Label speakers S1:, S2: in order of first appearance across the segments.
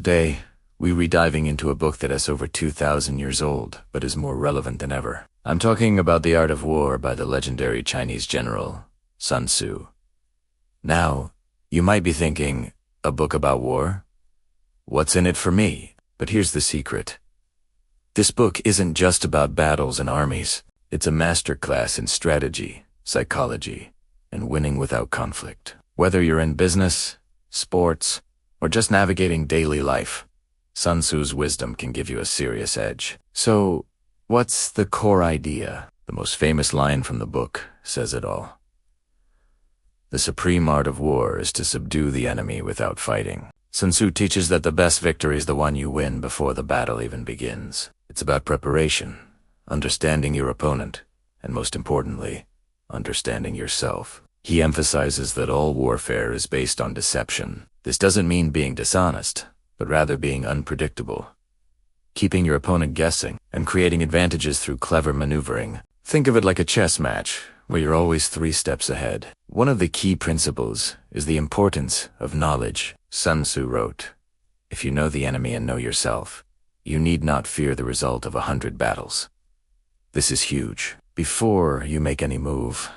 S1: Today, we're diving into a book that is over 2,000 years old, but is more relevant than ever. I'm talking about The Art of War by the legendary Chinese general, Sun Tzu. Now, you might be thinking, a book about war? What's in it for me? But here's the secret. This book isn't just about battles and armies. It's a masterclass in strategy, psychology, and winning without conflict. Whether you're in business, sports, or just navigating daily life, Sun Tzu's wisdom can give you a serious edge. So, what's the core idea? The most famous line from the book says it all. The supreme art of war is to subdue the enemy without fighting. Sun Tzu teaches that the best victory is the one you win before the battle even begins. It's about preparation, understanding your opponent, and most importantly, understanding yourself. He emphasizes that all warfare is based on deception. This doesn't mean being dishonest, but rather being unpredictable, keeping your opponent guessing, and creating advantages through clever maneuvering. Think of it like a chess match, where you're always 3 steps ahead. One of the key principles is the importance of knowledge. Sun Tzu wrote, "If you know the enemy and know yourself, you need not fear the result of 100 battles." This is huge. Before you make any move,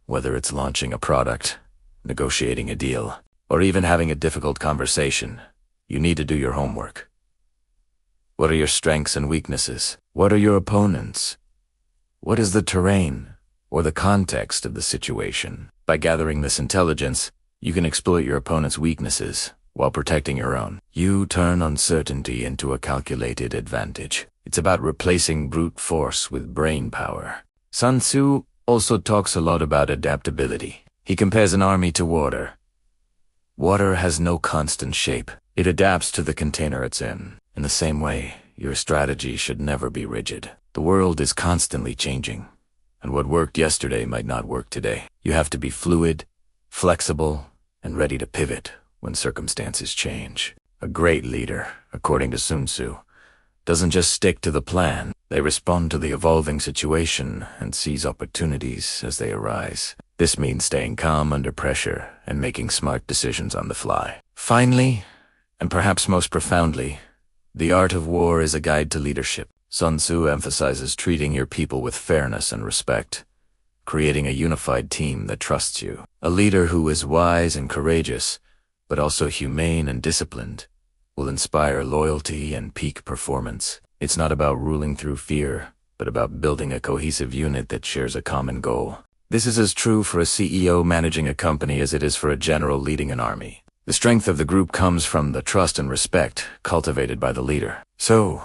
S1: whether it's launching a product, negotiating a deal, or even having a difficult conversation, you need to do your homework. What are your strengths and weaknesses? What are your opponents? What is the terrain or the context of the situation? By gathering this intelligence, you can exploit your opponent's weaknesses while protecting your own. You turn uncertainty into a calculated advantage. It's about replacing brute force with brain power. Sun Tzu also talks a lot about adaptability. He compares an army to water. Water has no constant shape. It adapts to the container it's in. In the same way, your strategy should never be rigid. The world is constantly changing, and what worked yesterday might not work today. You have to be fluid, flexible, and ready to pivot when circumstances change. A great leader, according to Sun Tzu, doesn't just stick to the plan. They respond to the evolving situation and seize opportunities as they arise. This means staying calm under pressure and making smart decisions on the fly. Finally, and perhaps most profoundly, The Art of War is a guide to leadership. Sun Tzu emphasizes treating your people with fairness and respect, creating a unified team that trusts you. A leader who is wise and courageous, but also humane and disciplined, will inspire loyalty and peak performance. It's not about ruling through fear, but about building a cohesive unit that shares a common goal. This is as true for a CEO managing a company as it is for a general leading an army. The strength of the group comes from the trust and respect cultivated by the leader. So,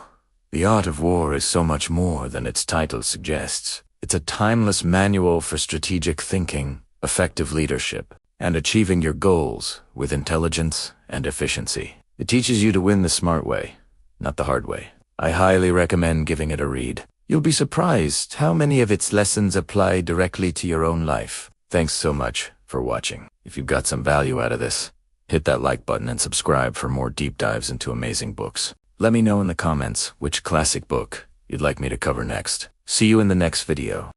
S1: The Art of War is so much more than its title suggests. It's a timeless manual for strategic thinking, effective leadership, and achieving your goals with intelligence and efficiency. It teaches you to win the smart way, not the hard way. I highly recommend giving it a read. You'll be surprised how many of its lessons apply directly to your own life. Thanks so much for watching. If you've got some value out of this, hit that like button and subscribe for more deep dives into amazing books. Let me know in the comments which classic book you'd like me to cover next. See you in the next video.